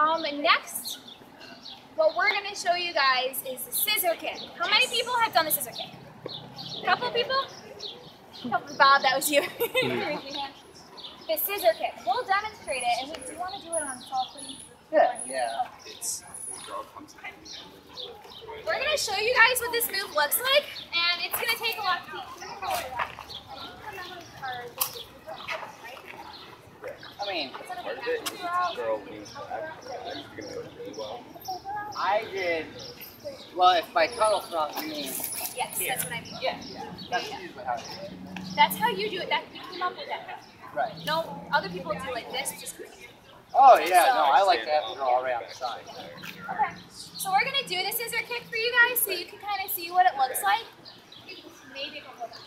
Next, what we're going to show you guys is the scissor kick. How many people have done the scissor kick? A couple of people? Bob, that was you. The scissor kick. We'll demonstrate it, and do you want to do it on soft, please? Yeah. We're going to show you guys what this move looks like, and it's going to take a lot of teaching. I mean, I did, well, if by cuddle throw, you mean? Yes, Here. that's what I mean. Yeah. That's usually how I do it. That's how you do it. You came up with that. Right. No, other people do like this, just crazy. Oh, yeah, no, I like to have the girl all right on the side. Okay. So we're going to do the scissor kick for you guys so you can kind of see what it looks like. Maybe a couple of times.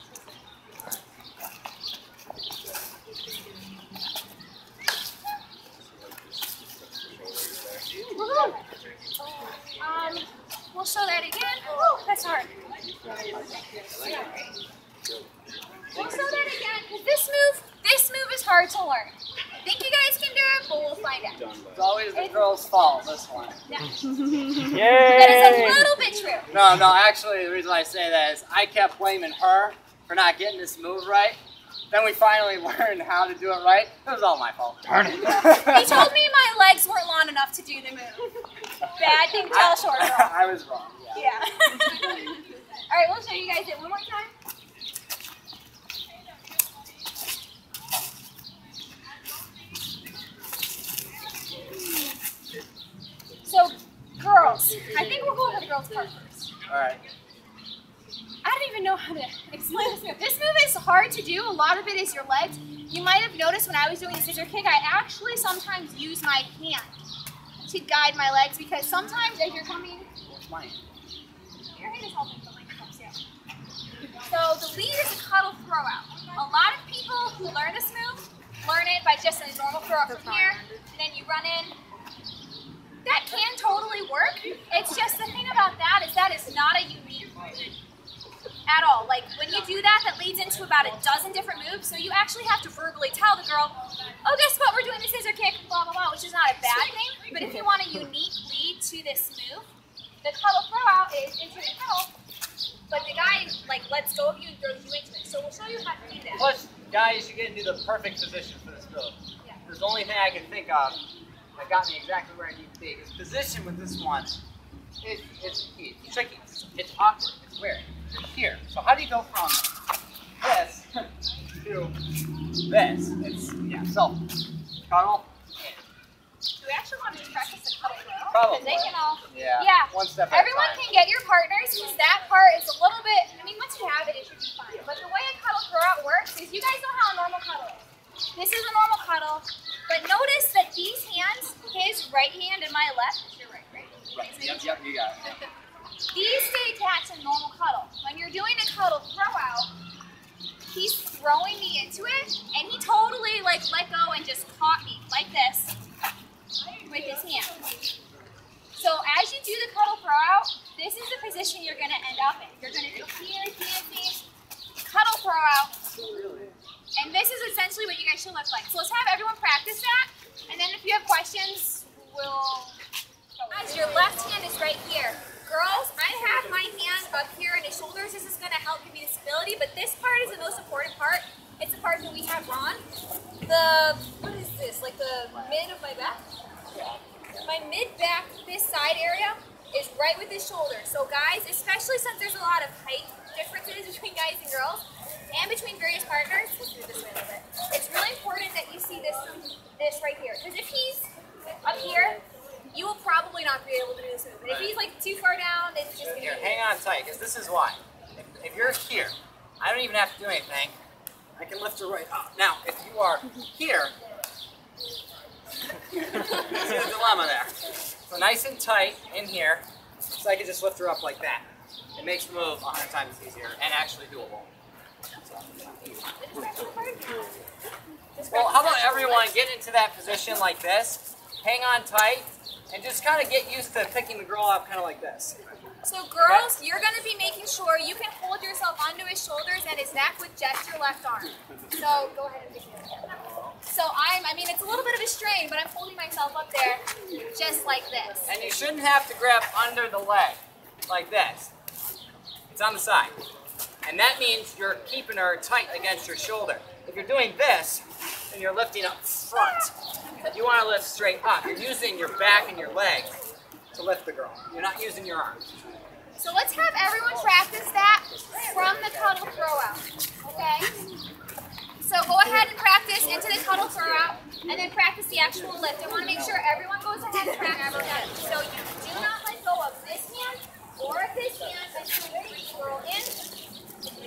We'll show that again. Oh, that's hard. We'll show that again because this move is hard to learn. Think you guys can do it, but we'll find out. It's always the girl's fault, this one. Yeah. Yay! That is a little bit true. No, actually, the reason I say that is I kept blaming her for not getting this move right. Then we finally learned how to do it right. It was all my fault. Darn it. He told me my legs weren't long enough to do the move. Bad thing to tell short girl. I was wrong, Yeah. All right, we'll show you guys it one more time. So, girls, I think we'll go over the girls' part first. All right. I don't even know how to explain this move. This move is hard to do. A lot of it is your legs. You might have noticed when I was doing the scissor kick, I actually sometimes use my hand to guide my legs because sometimes as you're coming, your hand is helping the length comes down. So the lead is a cuddle throw out. A lot of people who learn this move learn it by just a normal throw out from here, and then you run in. That can totally work. It's just the thing about that is not a unique move at all. Like when you do that, that leads into about a dozen different moves. So you actually have to verbally tell the girl, oh, guess what? We're doing the scissor kick, blah, blah, blah, which is not a bad thing. But if you want a unique lead to this move, the cuddle throw out is into the cuddle, but the guy like lets go of you and throws you into it. So we'll show you how to do that. Plus, guys, you get into the perfect position for this move. Yeah. There's the only thing I can think of that got me exactly where I need to be. His position with this one is key. It's tricky. It's awkward. It's weird. It's here. So how do you go from this to this? It's, so cuddle in. Do we actually want to just practice the cuddle throw? Probably. Because they can all, yeah. One step at a everyone time. can get your partners because that part is a little bit, I mean, once you have it, it should be fine. But the way a cuddle throw out works is you guys know how a normal cuddle is. This is a normal cuddle, but notice that these hands, his right hand and my left, is your right, right? Right. Yep, you got it. These stay attached in normal cuddle. When you're doing a cuddle throw out, he's throwing me into it, and he totally like let go and just caught me like this with his hand. So as you do the cuddle throw out, this is the position you're going to end up in. You're going to do here, cuddle throw out, and this is essentially what you guys should look like. So let's have everyone practice that, and then if you have questions, we'll go. Guys, your left hand is right here. Girls, I have my hand up here in his shoulders. This is going to help give me the stability, but this part is the most important part. It's the part that we have on. What is this, like the mid of my back? My mid-back, this side area, is right with his shoulder. So guys, especially since there's a lot of height differences between guys and girls, and between various partners, let's do it this way a little bit. It's really important that you see this right here. Because if he's up here, you will probably not be able to do this move. But if he's like too far down, it's just going to be... Hang on tight, because this is why. If you're here, I don't even have to do anything. I can lift her right up. Now, if you are here, see the dilemma there. So nice and tight in here, so I can just lift her up like that. It makes the move 100 times easier and actually doable. Well, how about everyone get into that position like this, hang on tight, and just kind of get used to picking the girl up kind of like this. So girls, you're going to be making sure you can hold yourself onto his shoulders and his neck with just your left arm. So go ahead and pick it up. So I mean, it's a little bit of a strain, but I'm holding myself up there. just like this. And you shouldn't have to grab under the leg like this. It's on the side. And that means you're keeping her tight against your shoulder. If you're doing this, and you're lifting up front, you want to lift straight up. You're using your back and your legs to lift the girl. You're not using your arms. So let's have everyone practice that from the cuddle throw out, okay? So go ahead and practice into the cuddle throw out, and then practice the actual lift. I want to make sure everyone goes ahead and practice that. So you do not let go of this hand or of this hand until you swirl in.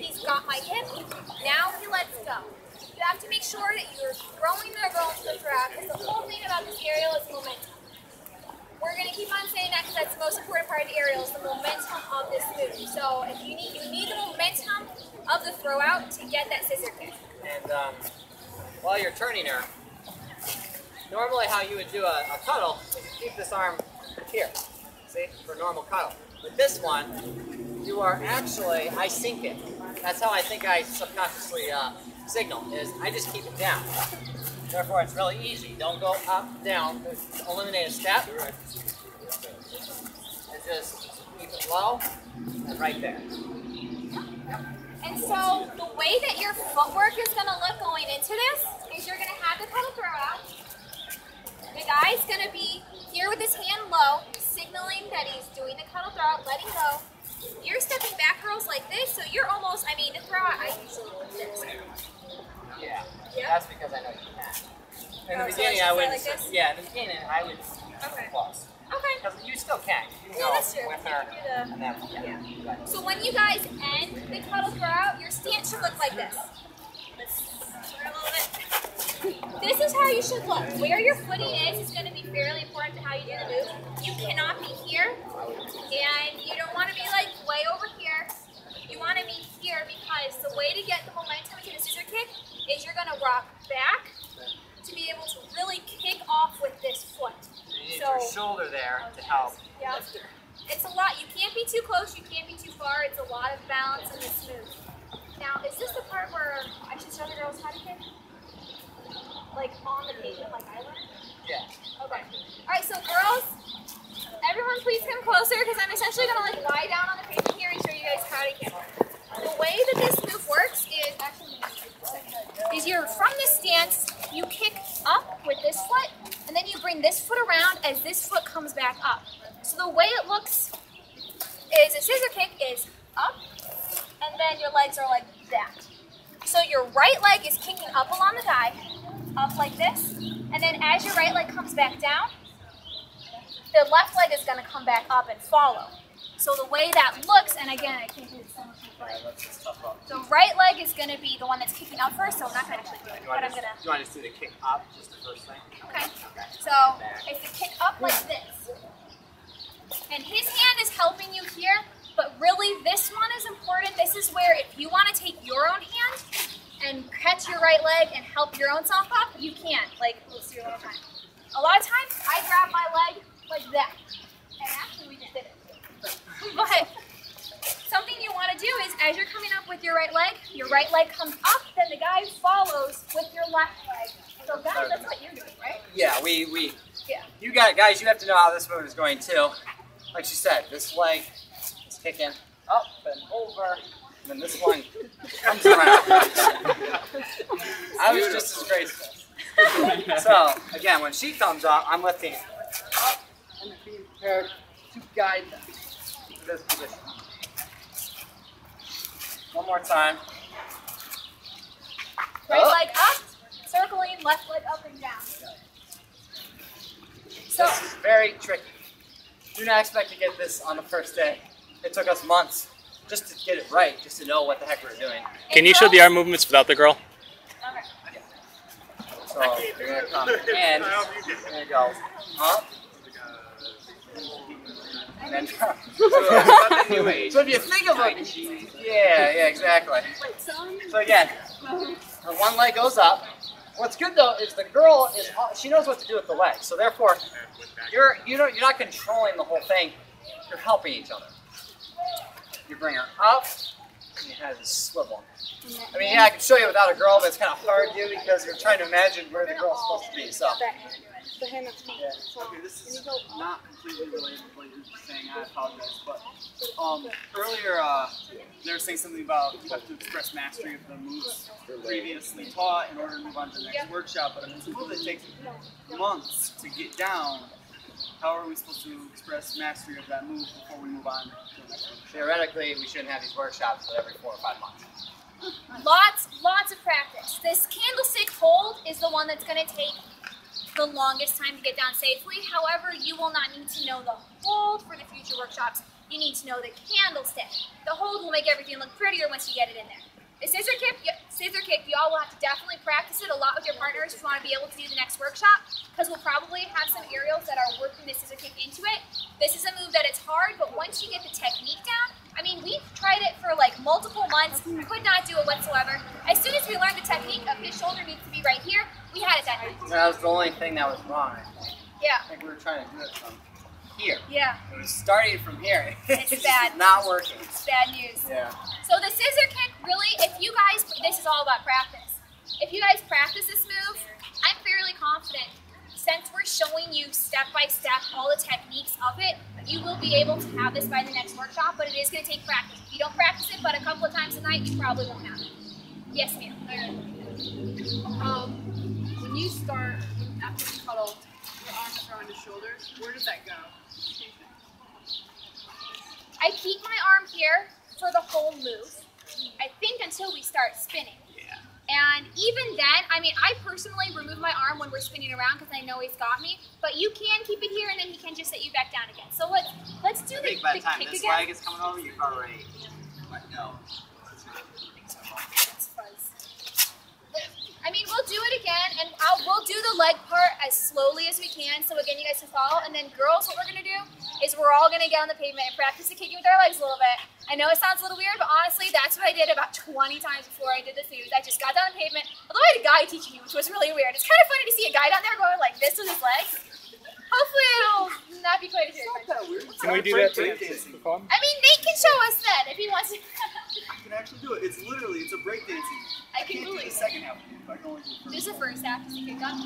He's got my hip. Now he lets go. You have to make sure that you're throwing the girl into the throw out, because the whole thing about this aerial is momentum. We're going to keep on saying that because that's the most important part of the aerial is the momentum of this move. So if you need the momentum of the throw out to get that scissor kick. And while you're turning her, normally how you would do a cuddle is you keep this arm here, see, for a normal cuddle. With this one, you are actually, I sink it. That's how I think I subconsciously signal, is I just keep it down. Therefore, it's really easy. Don't go up, down. Eliminate a step. And just keep it low and right there. And so the way that your footwork is going to look going into this is you're going to have the cuddle throw out. The guy's going to be here with his hand low, signaling that he's doing the cuddle throw out, letting go. You're stepping back, girls, like this, so you're almost, I mean, the throw out, I usually do this. Yeah. Yeah? That's because I know you can. In the Oh, so beginning, I I should would. say like this? Yeah, in the beginning, I would. Okay. Close. Okay. Because you still can. You can Yeah, go that's true. with You her. can do the- And then, yeah. So when you guys end the cuddle throw out, your stance should look like this. Let's turn a little bit. This is how you should look. Where your footing is going to be fairly important to how you do the move. You cannot be here, and you don't want to be like way over here. You want to be here because the way to get the momentum into the scissor kick is you're going to rock back to be able to really kick off with this foot. You need your shoulder there to help. Yeah. It's a lot. You can't be too close. You can't be too far. It's a lot of balance in this move. Now, is this the part where I should show the girls how to kick? Like on the pavement, like I learned? Yeah. Okay. All right. So, girls, everyone, please come closer because I'm essentially going to like lie down on the pavement here and show you guys how to kick. The way that this move works is you're from this stance, you kick up with this foot, and then you bring this foot around as this foot comes back up. So the way it looks is a scissor kick is up, and then your legs are like that. So your right leg is kicking up along the thigh, up like this, and then as your right leg comes back down, the left leg is going to come back up and follow. So the way that looks, and again, I can't do this so much, but the right leg is going to be the one that's kicking up first, so I'm not going to actually do it, but I'm going to. You want to just do the kick up, just the first thing? Okay. So it's a kick up like this. And his hand is helping you here, but really this one is important. This is where if you want to take your own hand and catch your right leg and help your own self up, you can. Like, let's do it one more time. A lot of times, I grab my leg like that. And actually, we just did it. Go ahead. Something you want to do is, as you're coming up with your right leg comes up, then the guy follows with your left leg. So guys, that's what you're doing, right? Yeah, Yeah. You got it, guys. You have to know how this move is going too. Like she said, this leg is kicking up and over, and then this one comes around. I was just as graceful. So, again, when she comes up, I'm lifting up and being prepared to guide them to this position. One more time. Right leg up, circling, left leg up and down. So, This is very tricky. Do not expect to get this on the first day. It took us months just to get it right, just to know what the heck we were doing. Can you show the arm movements without the girl? okay. So you're going to come in, and it goes up, and then down. So if you think of it, yeah, exactly. So again, the one leg goes up. What's good though is the girl she knows what to do with the leg. So therefore, you're not controlling the whole thing. You're helping each other. You bring her up, and you have this swivel. I mean, yeah, I can show you without a girl, but it's kind of hard to do because you're trying to imagine where the girl's supposed to be. So. The hand that's Yeah. Okay, this is not completely related to what you were saying, I apologize, but earlier they were saying something about you have to express mastery of the moves previously taught in order to move on to the next workshop, but if it's a move that takes months to get down, how are we supposed to express mastery of that move before we move on to the next one? Theoretically, we shouldn't have these workshops every 4 or 5 months. Lots of practice. This candlestick hold is the one that's going to take the longest time to get down safely. However, you will not need to know the hold for the future workshops. You need to know the candlestick. The hold will make everything look prettier once you get it in there. The scissor kick, y'all will have to definitely practice it a lot with your partners if you want to be able to do the next workshop, because we'll probably have some aerials that are working the scissor kick into it. This is a move that it's hard, but once you get the technique down, I mean, we've tried it for like multiple months, could not do it whatsoever. As soon as we learned the technique of his shoulder needs to be right here, we had it that night. That was the only thing that was wrong, I think. Yeah. I think we were trying to do it from here. Yeah. It was starting from here. It's bad. Not working. It's bad news. Yeah. So the scissor kick, really, if you guys, this is all about practice. If you guys practice this move, I'm fairly confident, since we're showing you step by step all the techniques of it, you will be able to have this by the next workshop, but it is going to take practice. If you don't practice it but a couple of times a night, you probably won't have it. Yes, ma'am. When you start, after you cuddle, your arms are on your shoulders, where does that go? I keep my arm here for the whole move, I think, until we start spinning. Yeah. And even then, I mean, I personally remove my arm when we're spinning around because I know he's got me, but you can keep it here and then he can just set you back down again. So let's do I the think by the time kick this again. leg is coming over, you've already let go. I mean, we'll do it again, and we'll do the leg part as slowly as we can, so again, you guys can follow. And then girls, what we're going to do is we're all going to get on the pavement and practice the kicking with our legs a little bit. I know it sounds a little weird, but honestly, that's what I did about 20 times before I did this move. I just got down the pavement, although I had a guy teaching me, which was really weird. It's kind of funny to see a guy down there going like this with his legs. Hopefully it'll not be quite as weird. Can we do that too? I mean, Nate can show us then if he wants to. I can actually do it. It's literally, it's a breakdancing. I can can't do believe the it. second half of it. I can only do the first. Just the first half is the kick on.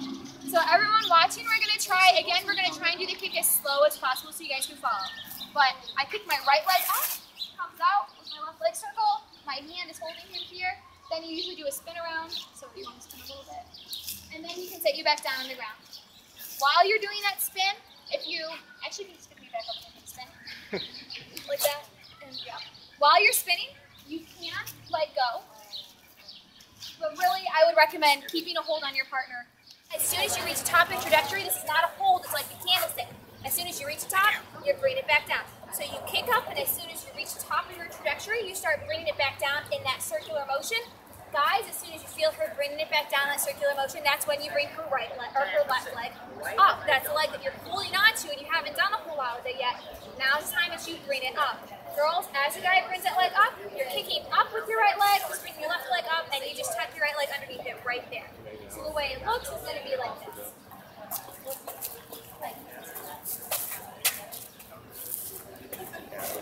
So everyone watching, we're going to try, again, we're going to try and do the kick as slow as possible so you guys can follow. But I kick my right leg up, comes out with my left leg circle, my hand is holding him here. Then you usually do a spin around, so you want to spin a little bit. And then he can set you back down on the ground. While you're doing that spin, if you, actually you can just pick me back up and spin. Like that, and yeah. While you're spinning, you can let go. But really, I would recommend keeping a hold on your partner. As soon as you reach the top of the trajectory, this is not a hold, it's like the candlestick. As soon as you reach the top, you bring it back down. So you kick up, and as soon as you reach the top of your trajectory, you start bringing it back down in that circular motion. Guys, as soon as you feel her bringing it back down in that circular motion, that's when you bring her right leg, or her left leg up. That's the leg that you're holding onto, and you haven't done a whole lot with it yet. Now it's time that you bring it up. Girls, as the guy brings that leg up, you're kicking up with your right leg, just bring your left leg up, and you just tuck your right leg underneath it right there. So the way it looks is going to be like this.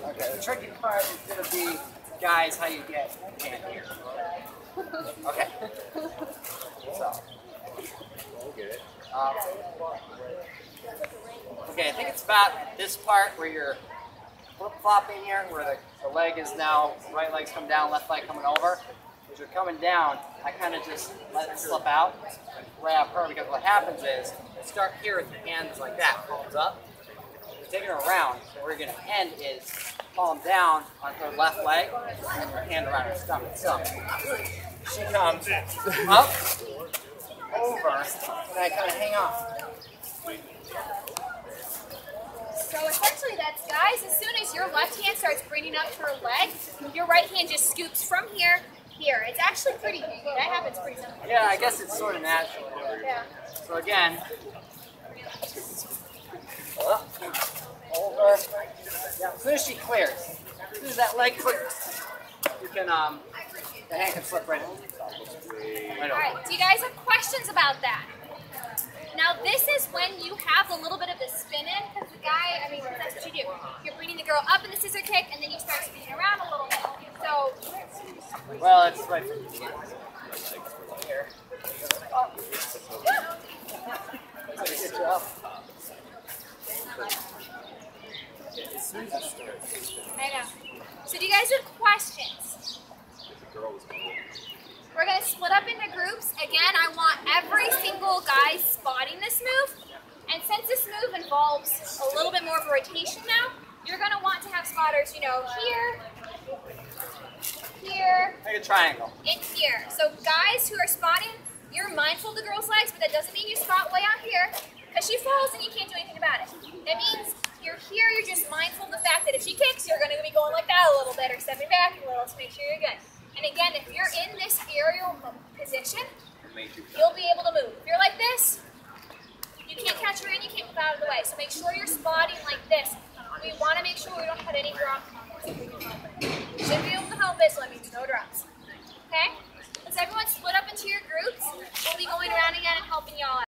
Okay, the tricky part is going to be, guys, how you get hand here. Okay. So. Okay, I think it's about this part where you're flip-flopping here, where the leg is now, right leg's come down, left leg coming over. As you're coming down, I kind of just let it slip out, grab her, because what happens is, you start here with your hands like that, palms up. Taking her around, so where you're going to end is palm down on her left leg and your hand around her stomach. So she comes up, over, and I kind of hang on. So essentially that's, guys, as soon as your left hand starts bringing up her leg, your right hand just scoops from here, here. It's actually pretty easy. That happens pretty simple. Yeah, I guess it's sort of natural. Yeah. So again, up, over. Yeah, as soon as she clears, as soon as that leg clears, you can, the hand can slip right in. Right All right, do you guys have questions about that? Now this is when you have a little bit of the spin in, because the guy, I mean, that's what you do. You're bringing the girl up in the scissor kick, and then you start spinning around a little bit. So, well, it's right from the beginning. Here. Get you up. I know. So do you guys have questions? We're going to split up into groups. Again, I want every single guy spotting this move. And since this move involves a little bit more of a rotation now, you're going to want to have spotters, you know, here, here, Like a triangle. and here. So guys who are spotting, you're mindful of the girl's legs, but that doesn't mean you spot way out here, because she falls and you can't do anything about it. That means you're here, you're just mindful of the fact that if she kicks, you're going to be going like that a little bit, or stepping back a little to make sure you're good. And again, if you're in this aerial position, you'll be able to move. If you're like this, you can't catch her in, you can't move out of the way. So make sure you're spotting like this. We want to make sure we don't have any drop comments if we can help it. You should be able to help it, so that means no drops. Okay? Let's everyone split up into your groups. We'll be going around again and helping y'all out.